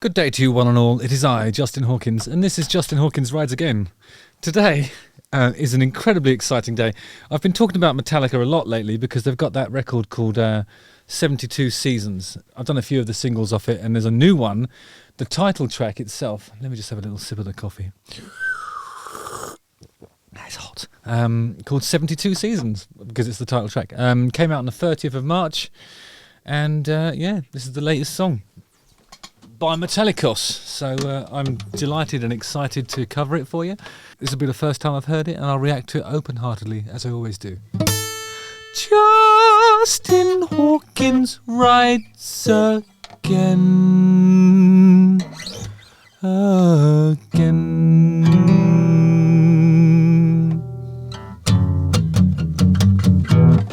Good day to you, one and all. It is I, Justin Hawkins, and this is Justin Hawkins Rides Again. Today is an incredibly exciting day. I've been talking about Metallica a lot lately because they've got that record called 72 Seasons. I've done a few of the singles off it, and there's a new one, the title track itself. Let me just have a little sip of the coffee. It's hot. Called 72 Seasons because it's the title track. Came out on the 30th of March, and yeah, this is the latest song by Metallica. So I'm delighted and excited to cover it for you. This will be the first time I've heard it, and I'll react to it open-heartedly, as I always do. Justin Hawkins rides again.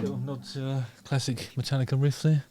Little nod to classic Metallica riff there.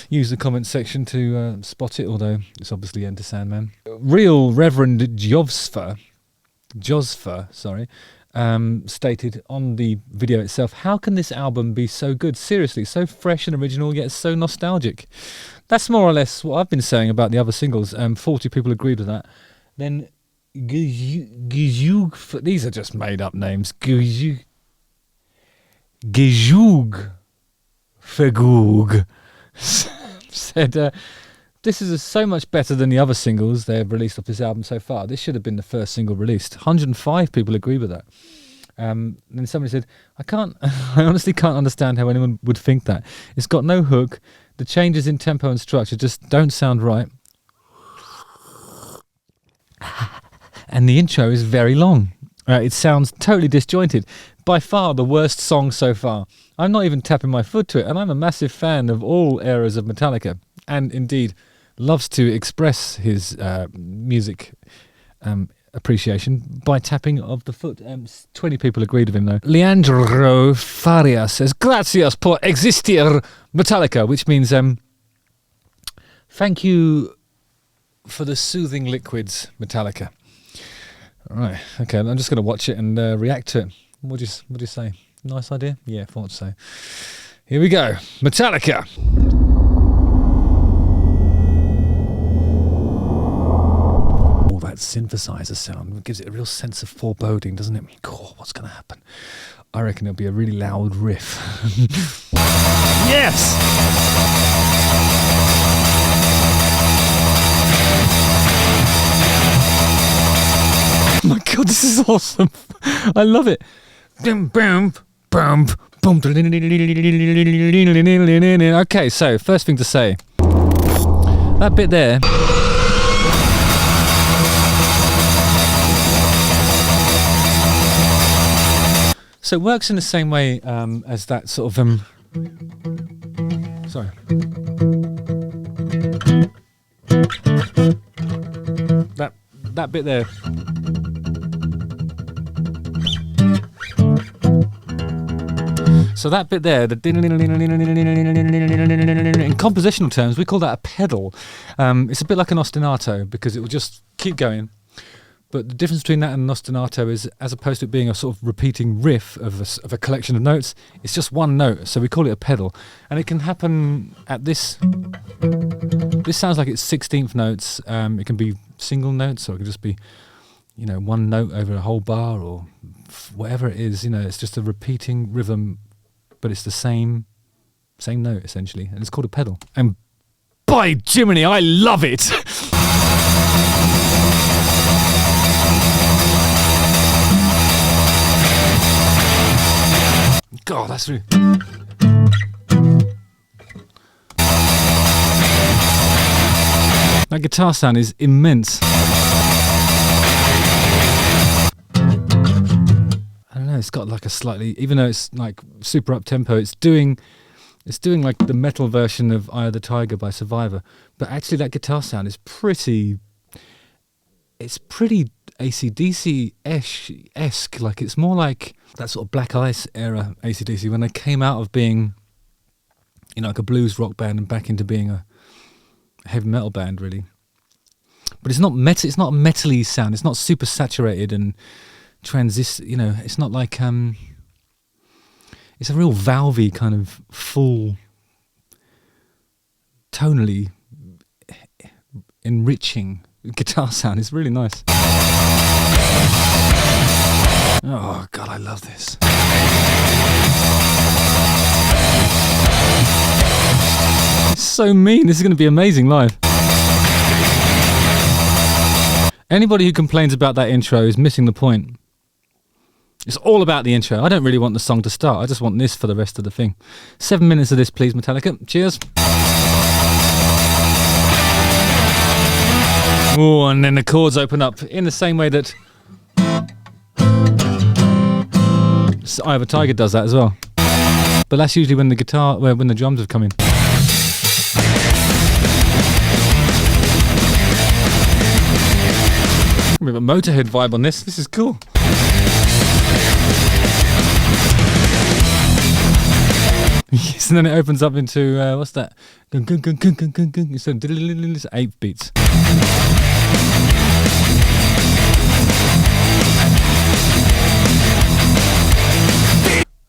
Use the comment section to spot it, although it's obviously Enter Sandman. Real Reverend Josfer, stated on the video itself, how can this album be so good? Seriously, so fresh and original, yet so nostalgic. That's more or less what I've been saying about the other singles. 40 people agreed with that. Then, these are just made up names. Gejoog Fegug said, this is so much better than the other singles they've released off this album so far. This should have been the first single released. 105 people agree with that. Then somebody said, I honestly can't understand how anyone would think that. It's got no hook. The changes in tempo and structure just don't sound right. And the intro is very long. It sounds totally disjointed. By far the worst song so far. I'm not even tapping my foot to it, and I'm a massive fan of all eras of Metallica, and indeed loves to express his music appreciation by tapping of the foot. 20 people agreed with him, though. Leandro Faria says, Gracias por existir, Metallica, which means thank you for the soothing liquids, Metallica. All right, okay, I'm just going to watch it and react to it. What do you say? Nice idea? Yeah, I thought so. Here we go. Metallica. All that synthesizer sound gives it a real sense of foreboding, doesn't it? Cool, what's going to happen? I reckon it'll be a really loud riff. Yes! Oh my god, this is awesome. I love it. Okay, so first thing to say, that bit there, so it works in the same way as that sort of sorry, that bit there. So that bit there, in compositional terms, we call that a pedal. It's a bit like an ostinato because it will just keep going. But the difference between that and an ostinato is, as opposed to it being a sort of repeating riff of a collection of notes, it's just one note. So we call it a pedal. And it can happen at this. This sounds like it's 16th notes. It can be single notes, or it can just be, one note over a whole bar, or whatever it is. It's just a repeating rhythm, but it's the same note, essentially, and it's called a pedal. And by Jiminy, I love it! God, that's really... That guitar sound is immense. It's got like a slightly, even though it's like super up tempo, it's doing like the metal version of Eye of the Tiger by Survivor, but actually that guitar sound is pretty AC/DC-esque. Like, it's more like that sort of Black Ice era AC/DC when they came out of being like a blues rock band and back into being a heavy metal band, really. But it's not it's not a metal-y sound. It's not super saturated and it's not like it's a real valvey kind of full, tonally enriching guitar sound. It's really nice. Oh God, I love this. It's so mean. This is going to be amazing live. Anybody who complains about that intro is missing the point. It's all about the intro. I don't really want the song to start. I just want this for the rest of the thing. 7 minutes of this, please, Metallica. Cheers. Oh, and then the chords open up in the same way that Eye of a Tiger does that as well. But that's usually when the guitar, when the drums have come in. We have a Motorhead vibe on this. This is cool. Yes, and then it opens up into what's that? It's 8 beats.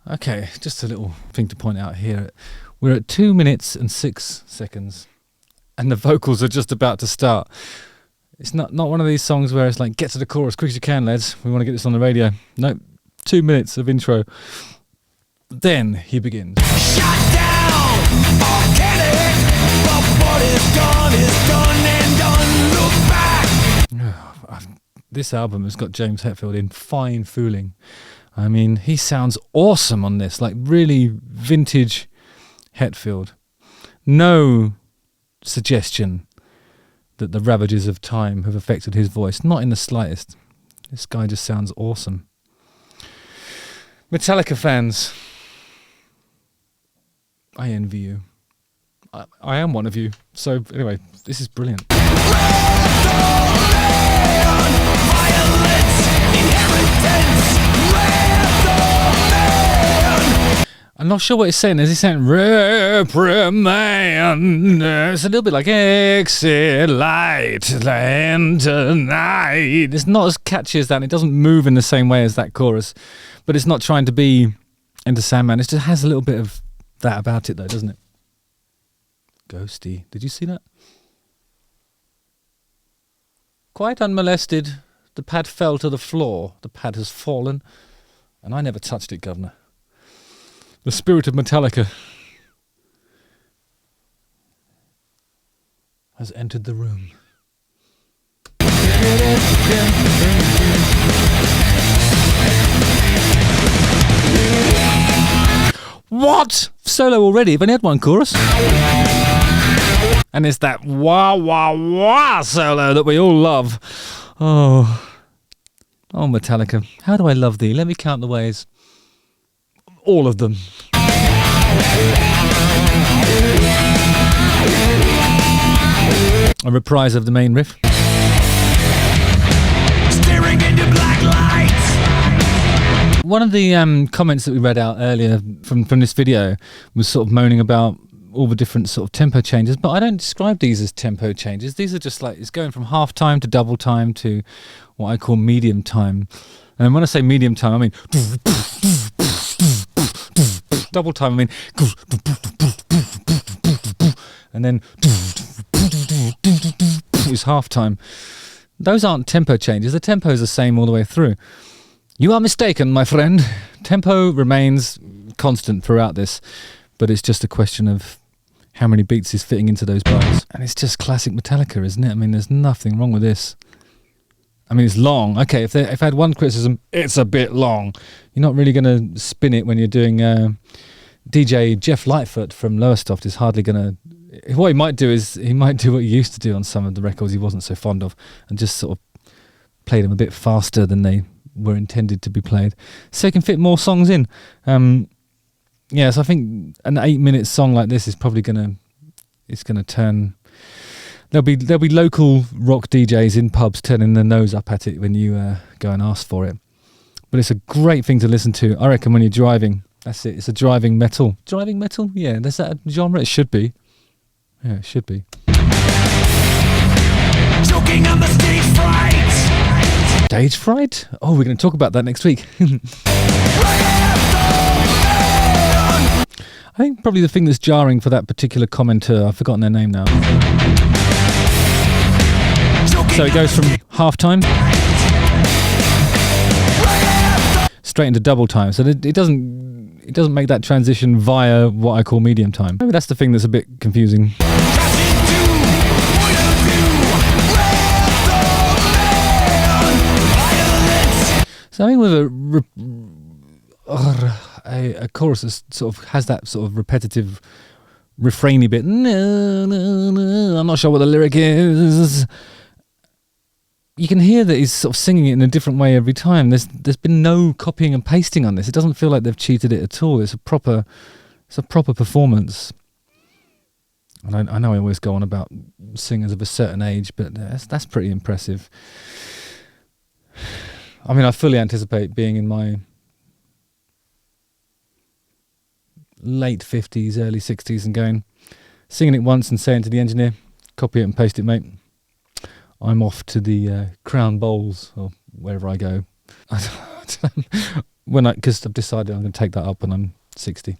Okay, just a little thing to point out here. We're at 2 minutes and 6 seconds, and the vocals are just about to start. It's not one of these songs where it's like, get to the chorus as quick as you can, lads. We want to get this on the radio. No, 2 minutes of intro. Then he begins. Shut down, organic, but what is done and done. Look back. This album has got James Hetfield in fine fooling. I mean, he sounds awesome on this, like really vintage Hetfield. No suggestion that the ravages of time have affected his voice, not in the slightest. This guy just sounds awesome. Metallica fans, I envy you. I am one of you. So anyway, this is brilliant. I'm not sure what it's saying. Is he saying reprimand? It's a little bit like exit light land tonight. It's not as catchy as that. It doesn't move in the same way as that chorus, but it's not trying to be Enter Sandman. It just has a little bit of that about it, though, doesn't it? Ghosty. Did you see that? Quite unmolested, the pad fell to the floor. The pad has fallen, and I never touched it, Governor. The spirit of Metallica has entered the room. What? Solo already? I've only had one chorus. And it's that wah wah wah solo that we all love. Oh, Metallica. How do I love thee? Let me count the ways. All of them. A reprise of the main riff. Staring into black lights. One of the comments that we read out earlier from this video was sort of moaning about all the different sort of tempo changes, but I don't describe these as tempo changes. These are just like, it's going from half time to double time to what I call medium time. And when I say medium time, I mean double time, I mean, and then it's half time. Those aren't tempo changes. The tempo is the same all the way through. You are mistaken, my friend. Tempo remains constant throughout this, but it's just a question of how many beats is fitting into those bars. And it's just classic Metallica, isn't it? I mean, there's nothing wrong with this. I mean, it's long. Okay, if I had one criticism, it's a bit long. You're not really going to spin it when you're doing DJ Jeff Lightfoot from Lowestoft is hardly going to... What he might do is he might do what he used to do on some of the records he wasn't so fond of and just sort of play them a bit faster than they were intended to be played, so he can fit more songs in. So I think an 8-minute song like this is probably gonna turn. There'll be local rock DJs in pubs turning their nose up at it when you go and ask for it. But it's a great thing to listen to, I reckon, when you're driving. That's it. It's a driving metal. Driving metal? Yeah, there's that genre. It should be. Yeah, it should be. Choking on the stage fright. Stage fright? Oh, we're going to talk about that next week. I think probably the thing that's jarring for that particular commenter, I've forgotten their name now. So it goes from half time straight into double time. So it doesn't make that transition via what I call medium time. Maybe that's the thing that's a bit confusing. So I think with a chorus that sort of has that sort of repetitive refrainy bit. I'm not sure what the lyric is. You can hear that he's sort of singing it in a different way every time. There's been no copying and pasting on this. It doesn't feel like they've cheated it at all. It's a proper performance. And I know I always go on about singers of a certain age, but that's pretty impressive. I mean, I fully anticipate being in my late 50s, early 60s and singing it once and saying to the engineer, copy it and paste it, mate. I'm off to the Crown Bowls or wherever I go. Because I've decided I'm going to take that up when I'm 60.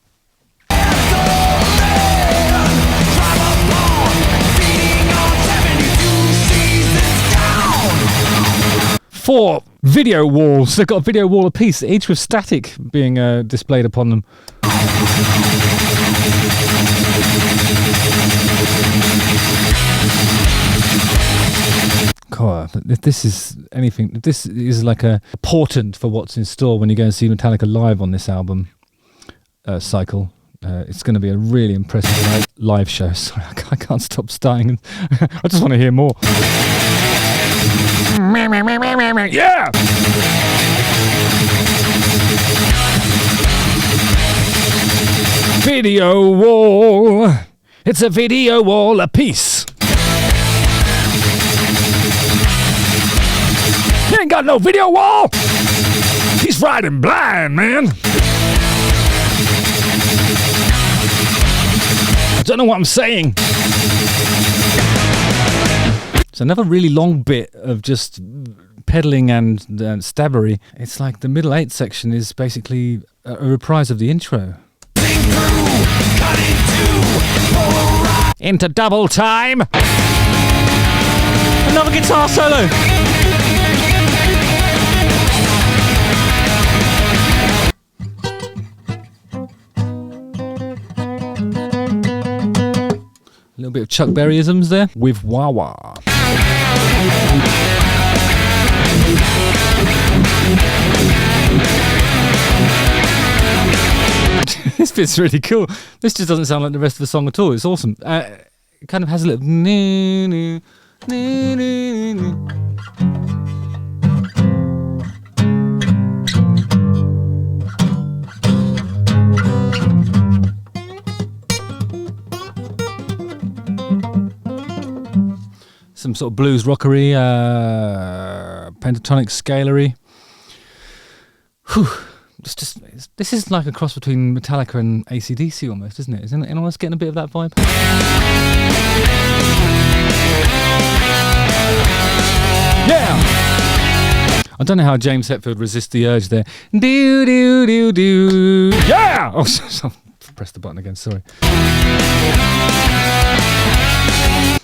Four video walls. They've got a video wall apiece, each with static being displayed upon them. God, if this is anything, if this is like a portent for what's in store when you go and see Metallica live on this album cycle, it's going to be a really impressive live show. Sorry, I can't stop starting. I just want to hear more. Yeah! Video wall. It's a video wall apiece. He ain't got no video wall. He's riding blind, man. I don't know what I'm saying. It's another really long bit of just pedaling and stabbery. It's like the middle 8 section is basically a reprise of the intro. Into double time. Another guitar solo. A little bit of Chuck Berry-isms there with Wah Wah. This bit's really cool. This just doesn't sound like the rest of the song at all. It's awesome. It kind of has a little some sort of blues rockery, pentatonic scalery. Whew. This is like a cross between Metallica and AC/DC almost, isn't it? Isn't it almost getting a bit of that vibe? Yeah! I don't know how James Hetfield resists the urge there. Do, do, do, do. Yeah! Oh, press the button again, sorry.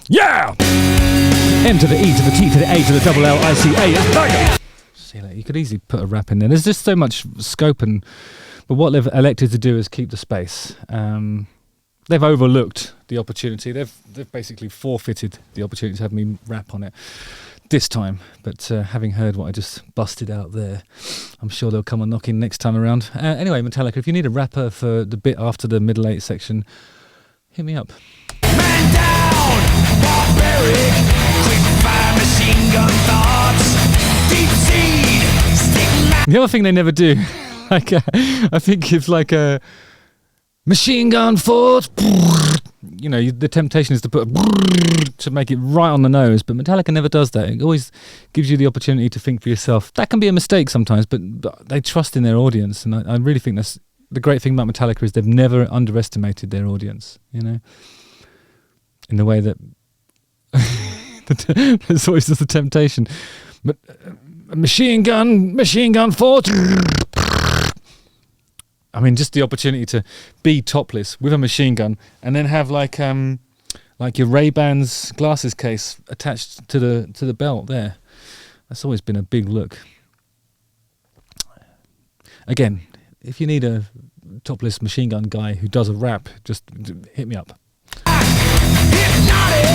Yeah! M to the E to the T to the A to the double L I C A. See, like, you could easily put a rap in there. There's just so much scope, but what they've elected to do is keep the space. They've overlooked the opportunity. They've basically forfeited the opportunity to have me rap on it this time. But having heard what I just busted out there, I'm sure they'll come a knocking next time around. Anyway, Metallica, if you need a rapper for the bit after the middle 8 section, hit me up. Man down, barbaric, quick fire machine gun thoughts, deep seed, stick. The other thing they never do, like I think if like a machine gun force, you know, the temptation is to put to make it right on the nose, but Metallica never does that. It always gives you the opportunity to think for yourself. That can be a mistake sometimes, but they trust in their audience, and I really think that's the great thing about Metallica is they've never underestimated their audience, you know, in the way that there's always just the temptation. But machine gun force. I mean, just the opportunity to be topless with a machine gun and then have like like your Ray-Bans glasses case attached to the belt there. That's always been a big look. Again, if you need a topless machine gun guy who does a rap, just hit me up. Hypnotic,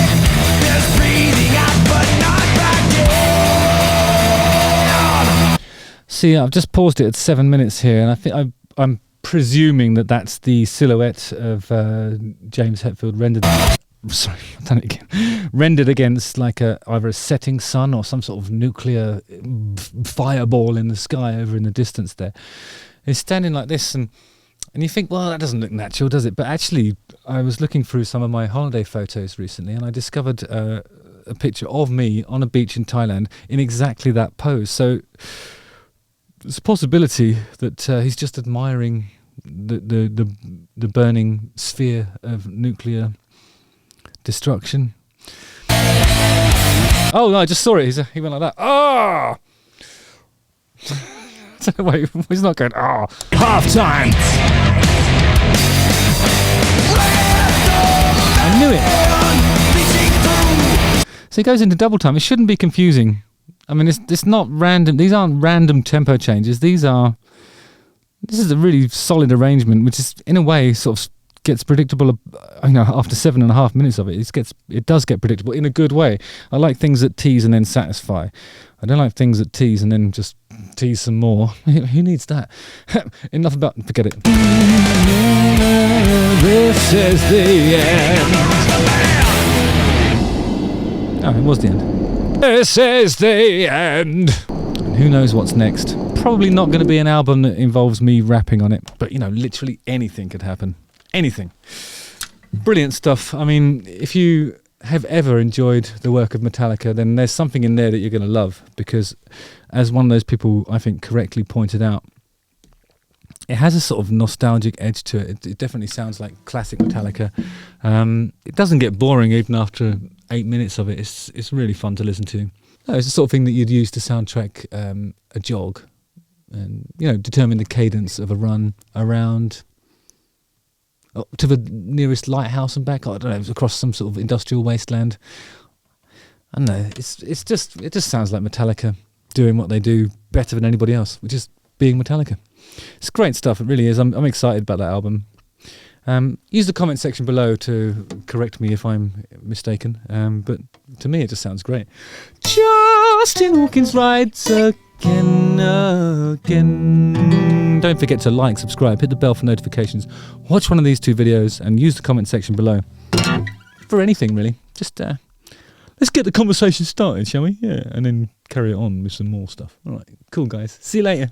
there's breathing out but not back in. See, I've just paused it at 7 minutes here, and I think I'm presuming that that's the silhouette of James Hetfield rendered. Sorry, I've done it again. Rendered against like either a setting sun or some sort of nuclear fireball in the sky over in the distance there. He's standing like this, and you think, well, that doesn't look natural, does it? But actually, I was looking through some of my holiday photos recently, and I discovered a picture of me on a beach in Thailand in exactly that pose. So there's a possibility that he's just admiring the burning sphere of nuclear destruction. Oh no, I just saw it. He went like that. Ah! Wait, he's not going. Ah! Half time. I knew it. So he goes into double time. It shouldn't be confusing. I mean, it's not random. These aren't random tempo changes. This is a really solid arrangement, which is in a way sort of gets predictable. After 7.5 minutes of it, it does get predictable in a good way. I like things that tease and then satisfy. I don't like things that tease and then just tease some more. Who needs that? Enough about. Forget it. This is the end. Oh, it was the end. This is the end. And who knows what's next? Probably not going to be an album that involves me rapping on it, but literally anything could happen. Anything. Brilliant stuff. I mean, if you have ever enjoyed the work of Metallica, then there's something in there that you're going to love, because as one of those people I think correctly pointed out, it has a sort of nostalgic edge to it. It definitely sounds like classic Metallica. It doesn't get boring even after 8 minutes of it. It's really fun to listen to. It's the sort of thing that you'd use to soundtrack a jog, and determine the cadence of a run around to the nearest lighthouse and back. I don't know, across some sort of industrial wasteland. I don't know. It just sounds like Metallica doing what they do better than anybody else, which is being Metallica. It's great stuff. It really is. I'm excited about that album. Use the comment section below to correct me if I'm mistaken. But to me, it just sounds great. Justin Hawkins writes again. Don't forget to like, subscribe, hit the bell for notifications. Watch one of these 2 videos and use the comment section below for anything really. Just let's get the conversation started, shall we? Yeah, and then carry it on with some more stuff. All right, cool guys. See you later.